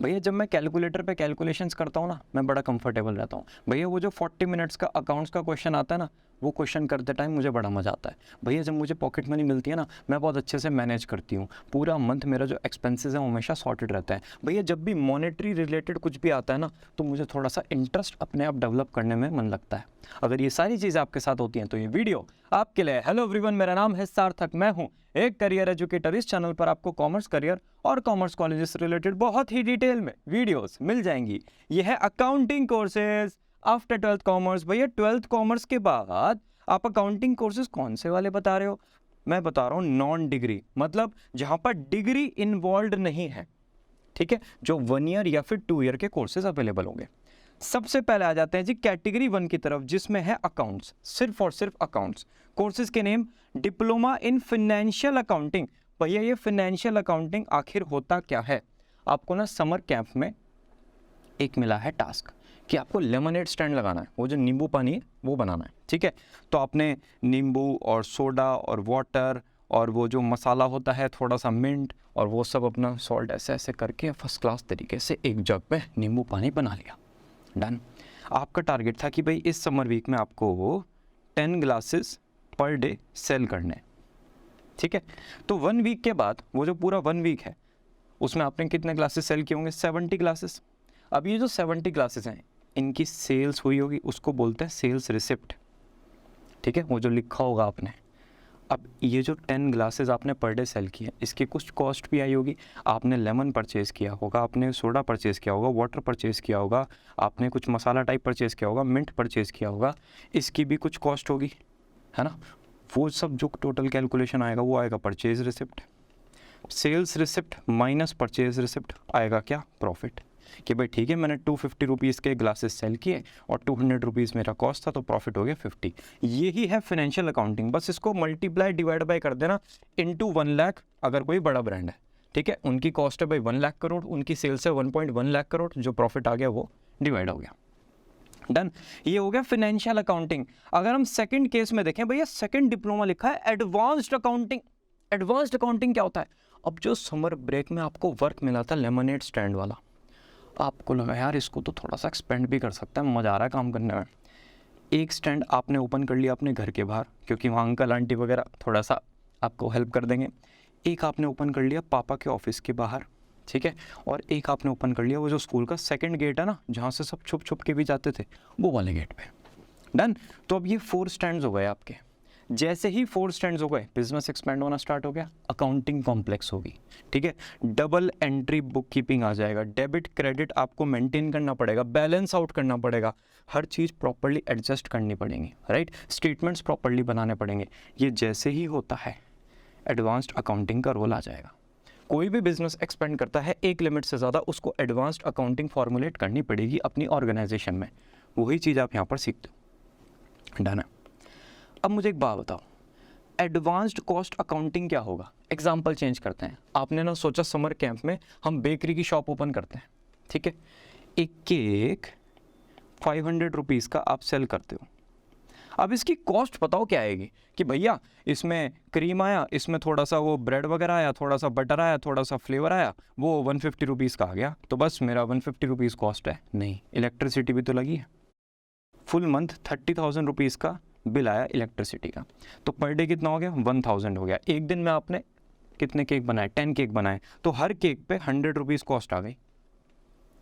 भैया जब मैं कैलकुलेटर पे कैलकुलेशंस करता हूँ ना, मैं बड़ा कंफर्टेबल रहता हूँ। भैया वो जो 40 मिनट्स का अकाउंट्स का क्वेश्चन आता है ना, वो क्वेश्चन करते टाइम मुझे बड़ा मज़ा आता है। भैया जब मुझे पॉकेट मनी मिलती है ना, मैं बहुत अच्छे से मैनेज करती हूँ। पूरा मंथ मेरा जो एक्सपेंसेस है वो हमेशा सॉर्टेड रहता है। भैया जब भी मॉनेटरी रिलेटेड कुछ भी आता है ना, तो मुझे थोड़ा सा इंटरेस्ट अपने आप डेवलप करने में मन लगता है। अगर ये सारी चीज़ें आपके साथ होती हैं तो ये वीडियो आपके लिए। हेलो एवरीवन, मेरा नाम है सार्थक, मैं हूँ एक करियर एजुकेटर। इस चैनल पर आपको कॉमर्स करियर और कॉमर्स कॉलेजेस रिलेटेड बहुत ही डिटेल में वीडियोस मिल जाएंगी। ये है accounting courses after 12th commerce. भैया 12th कॉमर्स के बाद आप अकाउंटिंग कोर्सेज कौन से वाले बता रहे हो? मैं बता रहा हूँ नॉन डिग्री, मतलब जहाँ पर डिग्री इन्वॉल्व नहीं है, ठीक है, जो 1 ईयर या फिर 2 ईयर के कोर्सेज अवेलेबल होंगे। सबसे पहले आ जाते हैं जी कैटेगरी 1 की तरफ, जिसमें है अकाउंट्स, सिर्फ और सिर्फ अकाउंट्स। कोर्सेज के name diploma in financial accounting. भैया ये फाइनेंशियल अकाउंटिंग आखिर होता क्या है? आपको ना समर कैंप में एक मिला है टास्क कि आपको लेमनेड स्टैंड लगाना है, वो जो नींबू पानी है वो बनाना है, ठीक है। तो आपने नींबू और सोडा और वाटर और वो जो मसाला होता है थोड़ा सा मिंट और वो सब अपना सॉल्ट ऐसे ऐसे करके फर्स्ट क्लास तरीके से एक जग में नींबू पानी बना लिया। डन। आपका टारगेट था कि भाई इस समर वीक में आपको वो 10 ग्लासेस पर डे सेल करने, ठीक है। तो 1 वीक के बाद वो जो पूरा 1 वीक है उसमें आपने कितने ग्लासेस सेल किए होंगे? 70 ग्लासेस। अब ये जो 70 ग्लासेस हैं इनकी सेल्स हुई होगी, उसको बोलते हैं सेल्स रिसिप्ट, ठीक है, वो जो लिखा होगा आपने। अब ये जो 10 ग्लासेस आपने पर डे सेल किए, इसकी कुछ कॉस्ट भी आई होगी। आपने लेमन परचेज़ किया होगा, आपने सोडा परचेज़ किया होगा, वाटर परचेज़ किया होगा, आपने कुछ मसाला टाइप परचेज़ किया होगा, मिंट परचेज़ किया होगा, इसकी भी कुछ कॉस्ट होगी, है ना। वो सब जो टोटल कैलकुलेशन आएगा वो आएगा purchase receipt. Sales receipt minus purchase receipt आएगा क्या? प्रॉफिट। कि भाई ठीक है, मैंने 250 रुपीज़ के ग्लासेस सेल किए और 200 रुपीज़ मेरा कॉस्ट था, तो प्रॉफिट हो गया 50। यही है फाइनेंशियल अकाउंटिंग। बस इसको मल्टीप्लाई डिवाइड बाय कर देना इनटू 1 लाख। अगर कोई बड़ा ब्रांड है, ठीक है, उनकी कॉस्ट है भाई 1 लाख करोड़, उनकी सेल्स है 1.1 लाख करोड़, जो प्रॉफिट आ गया वो डिवाइड हो गया। डन। ये हो गया फाइनेंशियल अकाउंटिंग। अगर हम सेकंड केस में देखें, भैया सेकंड डिप्लोमा लिखा है एडवांस्ड अकाउंटिंग। एडवांस्ड अकाउंटिंग क्या होता है? अब जो समर ब्रेक में आपको वर्क मिला था लेमनेड स्टैंड वाला, आपको लगा यार इसको तो थोड़ा सा एक्सपेंड भी कर सकता है, मज़ा आ रहा है काम करने में। एक स्टैंड आपने ओपन कर लिया अपने घर के बाहर, क्योंकि वहाँ अंकल आंटी वगैरह थोड़ा सा आपको हेल्प कर देंगे। एक आपने ओपन कर लिया पापा के ऑफिस के बाहर, ठीक है। और एक आपने ओपन कर लिया वो जो स्कूल का सेकंड गेट है ना, जहाँ से सब छुप छुप के भी जाते थे, वो वाले गेट पे। डन। तो अब ये 4 स्टैंड्स हो गए आपके। जैसे ही 4 स्टैंड्स हो गए, बिजनेस एक्सपेंड होना स्टार्ट हो गया, अकाउंटिंग कॉम्प्लेक्स होगी, ठीक है। डबल एंट्री बुक कीपिंग आ जाएगा, डेबिट क्रेडिट आपको मेंटेन करना पड़ेगा, बैलेंस आउट करना पड़ेगा, हर चीज़ प्रॉपर्ली एडजस्ट करनी पड़ेगी, राइट। स्टेटमेंट्स प्रॉपर्ली बनाने पड़ेंगे। ये जैसे ही होता है एडवांस्ड अकाउंटिंग का रोल आ जाएगा। कोई भी बिजनेस एक्सपेंड करता है एक लिमिट से ज़्यादा, उसको एडवांस्ड अकाउंटिंग फॉर्मुलेट करनी पड़ेगी अपनी ऑर्गेनाइजेशन में। वही चीज़ आप यहाँ पर सीखते हो। डन है। अब मुझे एक बात बताओ, एडवांस्ड कॉस्ट अकाउंटिंग क्या होगा? एग्जाम्पल चेंज करते हैं। आपने ना सोचा समर कैंप में हम बेकरी की शॉप ओपन करते हैं, ठीक है। एक केक 500 रुपीज़ का आप सेल करते हो। अब इसकी कॉस्ट बताओ क्या आएगी? कि भैया इसमें क्रीम आया, इसमें थोड़ा सा वो ब्रेड वगैरह आया, थोड़ा सा बटर आया, थोड़ा सा फ्लेवर आया, वो 150 रुपीज़ का आ गया, तो बस मेरा 150 रुपीज़ कॉस्ट है। नहीं, इलेक्ट्रिसिटी भी तो लगी है। फुल मंथ 30,000 रुपीज़ का बिल आया इलेक्ट्रिसिटी का, तो पर डे कितना हो गया? 1000 हो गया। एक दिन में आपने कितने केक बनाए? 10 केक बनाए, तो हर केक पे 100 रुपीज़ कॉस्ट आ गई।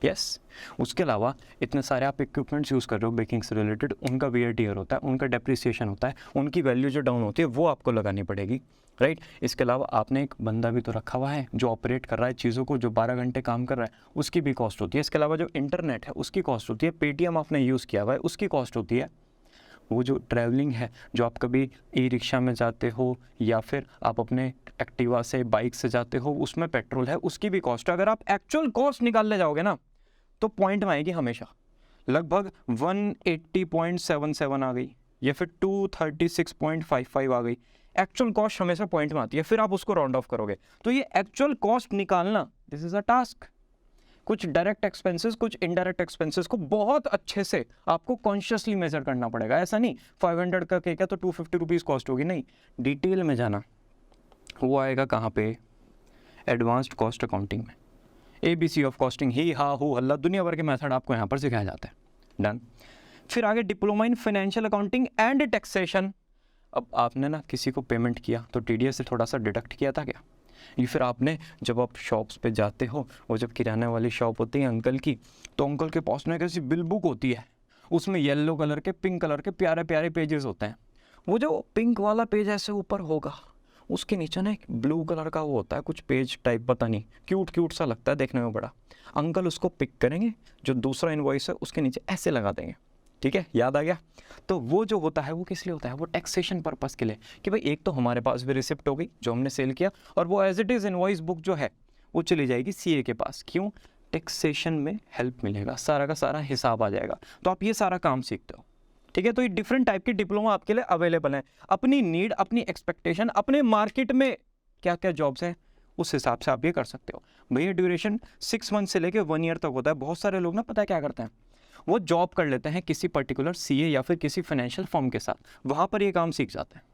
यस। उसके अलावा इतने सारे आप इक्विपमेंट्स यूज़ कर रहे हो बेकिंग से रिलेटेड, उनका वेयर टियर होता है, उनका डेप्रिसिएशन होता है, उनकी वैल्यू जो डाउन होती है वो आपको लगानी पड़ेगी, राइट। इसके अलावा आपने एक बंदा भी तो रखा हुआ है जो ऑपरेट कर रहा है चीज़ों को, जो 12 घंटे काम कर रहा है, उसकी भी कॉस्ट होती है। इसके अलावा जो इंटरनेट है उसकी कॉस्ट होती है, पेटीएम आपने यूज़ किया हुआ है उसकी कॉस्ट होती है। वो जो ट्रैवलिंग है, जो आप कभी ई रिक्शा में जाते हो या फिर आप अपने एक्टिवा से बाइक से जाते हो, उसमें पेट्रोल है, उसकी भी कॉस्ट है। अगर आप एक्चुअल कॉस्ट निकालने जाओगे ना तो पॉइंट में आएगी हमेशा, लगभग 180.77 आ गई या फिर 236.55 आ गई। एक्चुअल कॉस्ट हमेशा पॉइंट में आती है, फिर आप उसको राउंड ऑफ करोगे। तो ये एक्चुअल कॉस्ट निकालना, दिस इज अ टास्क। कुछ डायरेक्ट एक्सपेंसेस, कुछ इनडायरेक्ट एक्सपेंसेस को बहुत अच्छे से आपको कॉन्शियसली मेजर करना पड़ेगा। ऐसा नहीं 500 का केक है तो 250 रुपीज़ कॉस्ट होगी, नहीं, डिटेल में जाना। वो आएगा कहाँ पे? एडवांस्ड कॉस्ट अकाउंटिंग में। ABC ऑफ कॉस्टिंग, ही हा हु हल्ला, दुनिया भर के मेथड आपको यहाँ पर सिखाया जाता है। डन। फिर आगे diploma in financial accounting and taxation. अब आपने ना किसी को पेमेंट किया तो TDS से थोड़ा सा डिडक्ट किया था क्या? ये फिर आपने जब आप शॉप्स पे जाते हो, वो जब किराने वाली शॉप होती है अंकल की, तो अंकल के पास ना कैसी बिल बुक होती है, उसमें येलो कलर के, पिंक कलर के प्यारे प्यारे पेजेस होते हैं। वो जो पिंक वाला पेज ऐसे ऊपर होगा, उसके नीचे ना एक ब्लू कलर का वो होता है कुछ पेज टाइप, पता नहीं, क्यूट क्यूट सा लगता है देखने में बड़ा। अंकल उसको पिक करेंगे, जो दूसरा इनवॉइस है उसके नीचे ऐसे लगा देंगे। ठीक है, याद आ गया? तो वो जो होता है वो किस लिए होता है? वो टैक्सेशन पर्पस के लिए, कि भाई एक तो हमारे पास भी रिसिप्ट हो गई जो हमने सेल किया, और वो as it is invoice book जो है वो चली जाएगी CA के पास। क्यों? टैक्सेशन में हेल्प मिलेगा, सारा का सारा हिसाब आ जाएगा। तो आप ये सारा काम सीखते हो। ठीक है, तो ये डिफरेंट टाइप के डिप्लोमा आपके लिए अवेलेबल हैं। अपनी नीड, अपनी एक्सपेक्टेशन, अपने मार्केट में क्या क्या जॉब्स हैं, उस हिसाब से आप ये कर सकते हो। भैया ड्यूरेशन 6 मंथ से लेके 1 ईयर तक होता है। बहुत सारे लोग ना पता है क्या करते हैं, वो जॉब कर लेते हैं किसी पर्टिकुलर CA या फिर किसी फाइनेंशियल फर्म के साथ, वहाँ पर ये काम सीख जाते हैं।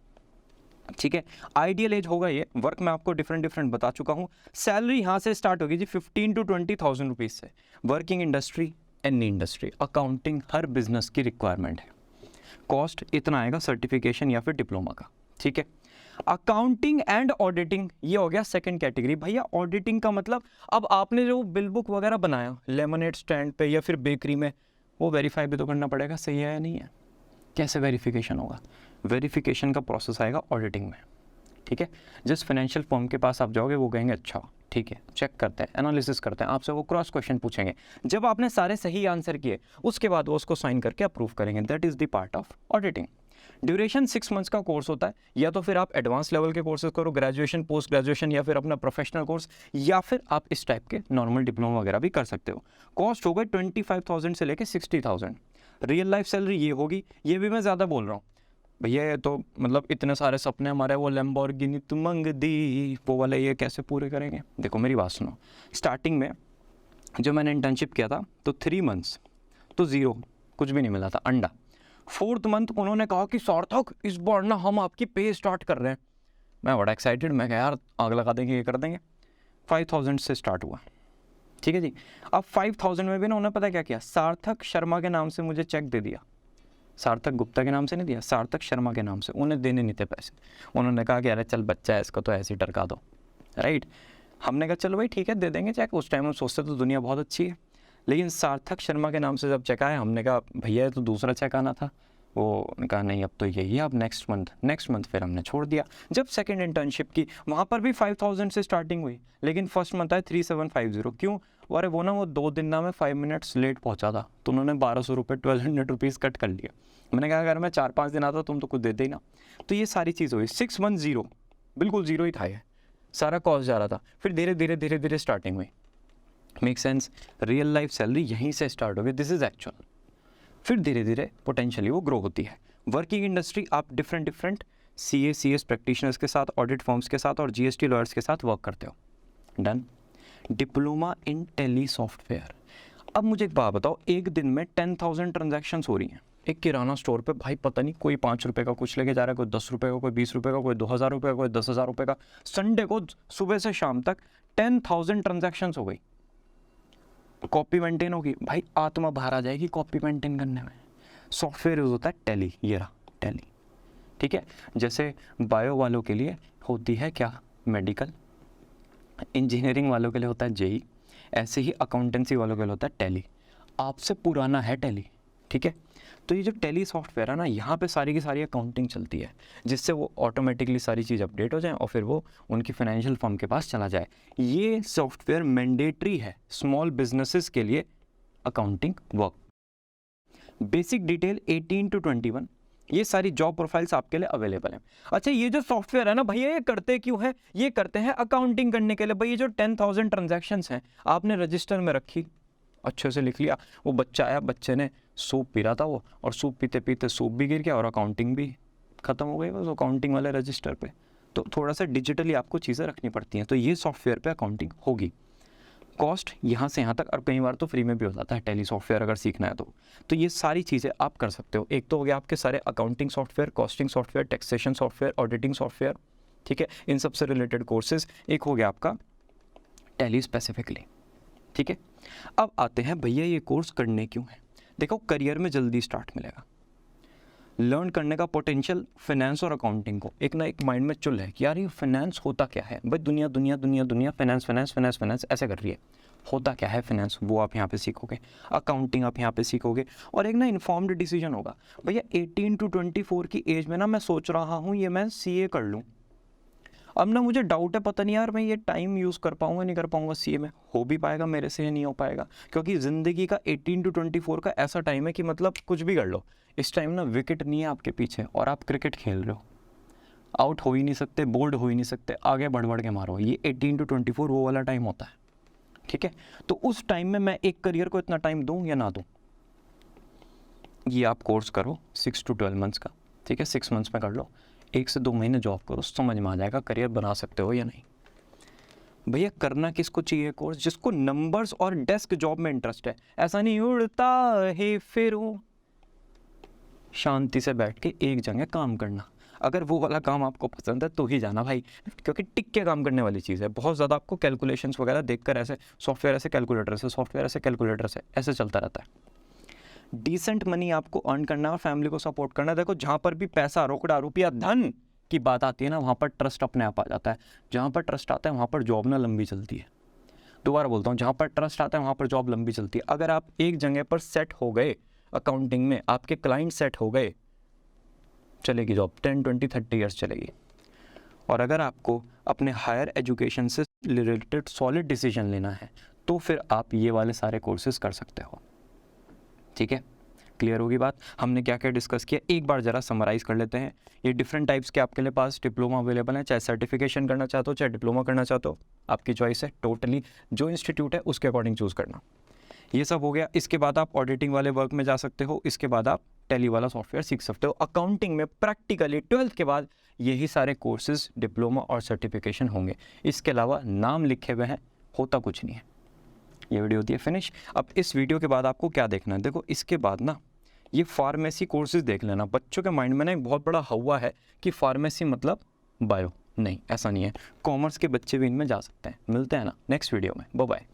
ठीक है, आइडियल एज होगा ये। वर्क मैं आपको डिफरेंट बता चुका हूँ। सैलरी यहाँ से स्टार्ट होगी जी 15 to 20,000 रुपीज़ से। Working industry, any industry, accounting हर बिजनेस की रिक्वायरमेंट है। कॉस्ट इतना आएगा सर्टिफिकेशन या फिर डिप्लोमा का। ठीक है, अकाउंटिंग एंड ऑडिटिंग ये हो गया सेकंड कैटेगरी। भैया ऑडिटिंग का मतलब, अब आपने जो बिल बुक वगैरह बनाया लेमनेड स्टैंड पे या फिर बेकरी में, वो वेरीफाई भी तो करना पड़ेगा, सही है या नहीं है। कैसे वेरिफिकेशन होगा? वेरिफिकेशन का प्रोसेस आएगा ऑडिटिंग में। ठीक है, जिस फाइनेंशियल फर्म के पास आप जाओगे वो कहेंगे अच्छा ठीक है, चेक करते हैं, एनालिसिस करते हैं, आपसे वो क्रॉस क्वेश्चन पूछेंगे। जब आपने सारे सही आंसर किए उसके बाद वो उसको साइन करके अप्रूव करेंगे। That is the part of auditing. Duration 6 months का कोर्स होता है। या तो फिर आप एडवांस लेवल के कोर्सेज करो, ग्रेजुएशन, पोस्ट ग्रेजुएशन, या फिर अपना प्रोफेशनल कोर्स, या फिर आप इस टाइप के नॉर्मल डिप्लोमा वगैरह भी कर सकते हो। कॉस्ट होगा 25,000 से लेके 60,000। रियल लाइफ सैलरी ये होगी। ये भी मैं ज़्यादा बोल रहा हूँ भैया, ये तो मतलब इतने सारे सपने हमारे, वो लैम्बोर्गिनी तुम मंग दी, वो वाले ये कैसे पूरे करेंगे? देखो मेरी बात सुनो, स्टार्टिंग में जो मैंने इंटर्नशिप किया था तो 3 मंथ्स तो ज़ीरो, कुछ भी नहीं मिला था, अंडा। 4th मंथ उन्होंने कहा कि सार्थक इस बार ना हम आपकी पे स्टार्ट कर रहे हैं। मैं बड़ा एक्साइटेड, मैं कहा यार आग लगा देंगे, ये कर देंगे। 5,000 से स्टार्ट हुआ। ठीक है जी, अब 5,000 में भी ना उन्होंने पता क्या किया, सार्थक शर्मा के नाम से मुझे चेक दे दिया। सार्थक गुप्ता के नाम से नहीं दिया, सार्थक शर्मा के नाम से। उन्हें देने नहीं थे पैसे। उन्होंने कहा कि अरे चल बच्चा है, इसको तो ऐसे ही टरका दो, राइट। हमने कहा चलो भाई ठीक है, दे देंगे चेक। उस टाइम हम सोचते तो दुनिया बहुत अच्छी है, लेकिन सार्थक शर्मा के नाम से जब चेक आया, हमने कहा भैया तो दूसरा चेक आना था। वो कहा नहीं अब तो यही है, अब नेक्स्ट मंथ फिर हमने छोड़ दिया। जब सेकंड इंटर्नशिप की, वहाँ पर भी 5,000 से स्टार्टिंग हुई, लेकिन फर्स्ट मंथ आया 3,750। क्यों? अरे वो ना वो 2 दिन ना मैं 5 मिनट्स लेट पहुँचा था, तो उन्होंने 1,200 रुपये 1,200 रुपीज़ कट कर लिया। मैंने कहा अगर मैं 4-5 दिन आता तुम तो कुछ देते ही ना। तो ये सारी चीज़ हुई। 6 मंथ ज़ीरो, बिल्कुल ज़ीरो ही था, ये सारा कॉस्ट जा रहा था। फिर धीरे धीरे स्टार्टिंग हुई। Make sense? Real life salary यहीं से स्टार्ट हो गई, दिस इज़ एक्चुअल। फिर धीरे धीरे पोटेंशियली वो ग्रो होती है। वर्किंग इंडस्ट्री, आप डिफरेंट CS प्रैक्टिशनर्स के साथ, ऑडिट फर्म्स के साथ और GST लॉयर्स के साथ वर्क करते हो। Done. Diploma in Tally software. अब मुझे एक बात बताओ, एक दिन में 10,000 ट्रांजैक्शंस हो रही हैं। एक किराना स्टोर पे भाई पता नहीं कोई 5 रुपये का कुछ लेके जा रहा है, कोई 10 रुपये का, कोई 20 रुपये का, कोई 2,000 रुपये का, कोई 10,000 रुपये का। संडे को सुबह से शाम तक 10,000 ट्रांजैक्शंस हो गई। कॉपी मेंटेन होगी, भाई आत्मा बाहर आ जाएगी कॉपी मेंटेन करने में। सॉफ्टवेयर यूज होता है टैली, ये रहा टैली। ठीक है, जैसे बायो वालों के लिए होती है क्या, मेडिकल। इंजीनियरिंग वालों के लिए होता है JEE। ऐसे ही अकाउंटेंसी वालों के लिए होता है टैली। आपसे पुराना है टैली। ठीक है, तो ये जो टैली सॉफ्टवेयर है ना, यहाँ पे सारी की सारी अकाउंटिंग चलती है, जिससे वो ऑटोमेटिकली सारी चीज़ अपडेट हो जाए और फिर वो उनकी फाइनेंशियल फर्म के पास चला जाए। ये सॉफ्टवेयर मैंडेटरी है स्मॉल बिजनेसेस के लिए, accounting work. Basic detail 18 to 21, ये सारी जॉब प्रोफाइल्स आपके लिए अवेलेबल हैं। अच्छा, ये जो सॉफ्टवेयर है ना भैया, ये करते क्यों है? ये करते हैं अकाउंटिंग करने के लिए। भाई ये जो 10,000 ट्रांजैक्शंस हैं, आपने रजिस्टर में रखी, अच्छे से लिख लिया। वो बच्चा आया, बच्चे ने सूप पी रहा था वो, और सूप पीते पीते सूप भी गिर गया और अकाउंटिंग भी ख़त्म हो गई बस अकाउंटिंग वाले रजिस्टर पे। तो थोड़ा सा डिजिटली आपको चीज़ें रखनी पड़ती हैं, तो ये सॉफ्टवेयर पे अकाउंटिंग होगी। कॉस्ट यहाँ से यहाँ तक, और कई बार तो फ्री में भी हो जाता है टैली सॉफ्टवेयर अगर सीखना है तो ये सारी चीज़ें आप कर सकते हो। एक तो हो गया आपके सारे accounting software, costing software, taxation software, auditing software. ठीक है, इन सब से रिलेटेड कोर्सेज। एक हो गया आपका टैली स्पेसिफिकली। ठीक है, अब आते हैं भैया ये कोर्स करने क्यों है। देखो करियर में जल्दी स्टार्ट मिलेगा, लर्न करने का पोटेंशियल फाइनेंस और अकाउंटिंग को एक ना एक माइंड में चुल है कि यार ये फाइनेंस होता क्या है भाई, दुनिया दुनिया दुनिया दुनिया फाइनेंस फाइनेंस फाइनेंस फाइनेंस ऐसे कर रही है, होता क्या है फाइनेंस, वो आप यहाँ पे सीखोगे, अकाउंटिंग आप यहाँ पे सीखोगे, और एक ना इन्फॉर्म्ड डिसीजन होगा। भैया 18 to 24 की एज में ना मैं सोच रहा हूँ ये मैं सीए कर लूँ, अब ना मुझे डाउट है पता नहीं यार मैं ये टाइम यूज़ कर पाऊँगा नहीं कर पाऊँगा सीए में, हो भी पाएगा मेरे से या नहीं हो पाएगा, क्योंकि ज़िंदगी का 18 to 24 का ऐसा टाइम है कि मतलब कुछ भी कर लो, इस टाइम ना विकेट नहीं है आपके पीछे और आप क्रिकेट खेल रहे हो, आउट हो ही नहीं सकते, बोल्ड हो ही नहीं सकते, आगे बढ़ बढ़ के मारो, ये 18 to 24 वो वाला टाइम होता है। ठीक है, तो उस टाइम में मैं एक करियर को इतना टाइम दूँ या ना दूँ, ये आप कोर्स करो 6 to 12 मंथ्स का, ठीक है, 6 मंथ्स में कर लो, 1 से 2 महीने जॉब करो, समझ में आ जाएगा करियर बना सकते हो या नहीं। भैया करना किसको चाहिए कोर्स, जिसको नंबर्स और डेस्क जॉब में इंटरेस्ट है, ऐसा नहीं उड़ता है फिर शांति से बैठ के एक जगह काम करना, अगर वो वाला काम आपको पसंद है तो ही जाना भाई, क्योंकि टिक के काम करने वाली चीज़ है, बहुत ज़्यादा आपको कैलकुलेशंस वगैरह देखकर ऐसे सॉफ्टवेयर ऐसे कैलकुलेटर से, सॉफ्टवेयर ऐसे कैलकुलेटर से ऐसे चलता रहता है। डिसेंट मनी आपको अर्न करना है और फैमिली को सपोर्ट करना है। देखो जहाँ पर भी पैसा रोकड़ा रुपया धन की बात आती है ना, वहाँ पर ट्रस्ट अपने आप आ जाता है, जहाँ पर ट्रस्ट आता है वहाँ पर जॉब ना लंबी चलती है। दोबारा बोलता हूँ, जहाँ पर ट्रस्ट आता है वहाँ पर जॉब लंबी चलती है। अगर आप एक जगह पर सेट हो गए अकाउंटिंग में, आपके क्लाइंट सेट हो गए, चलेगी जॉब 10, 20, 30 ईयर्स चलेगी। और अगर आपको अपने हायर एजुकेशन से रिलेटेड सॉलिड डिसीजन लेना है तो फिर आप ये वाले सारे कोर्सेज कर सकते हो। ठीक है, क्लियर होगी बात। हमने क्या क्या डिस्कस किया एक बार ज़रा समराइज़ कर लेते हैं। ये डिफरेंट टाइप्स के आपके लिए पास डिप्लोमा अवेलेबल है, चाहे सर्टिफिकेशन करना चाहते हो चाहे डिप्लोमा करना चाहते हो, आपकी चॉइस है, टोटली जो इंस्टीट्यूट है उसके अकॉर्डिंग चूज़ करना। ये सब हो गया, इसके बाद आप ऑडिटिंग वाले वर्क में जा सकते हो, इसके बाद आप टैली वाला सॉफ्टवेयर सीख सकते हो। अकाउंटिंग में प्रैक्टिकली 12th के बाद यही सारे कोर्सेज डिप्लोमा और सर्टिफिकेशन होंगे, इसके अलावा नाम लिखे हुए हैं, होता कुछ नहीं है। ये वीडियो होती है फिनिश। अब इस वीडियो के बाद आपको क्या देखना है, देखो इसके बाद ना ये फार्मेसी कोर्सेज देख लेना। बच्चों के माइंड में ना एक बहुत बड़ा हवा है कि फार्मेसी मतलब बायो, नहीं ऐसा नहीं है, कॉमर्स के बच्चे भी इनमें जा सकते हैं। मिलते हैं ना नेक्स्ट वीडियो में, बाय बाय।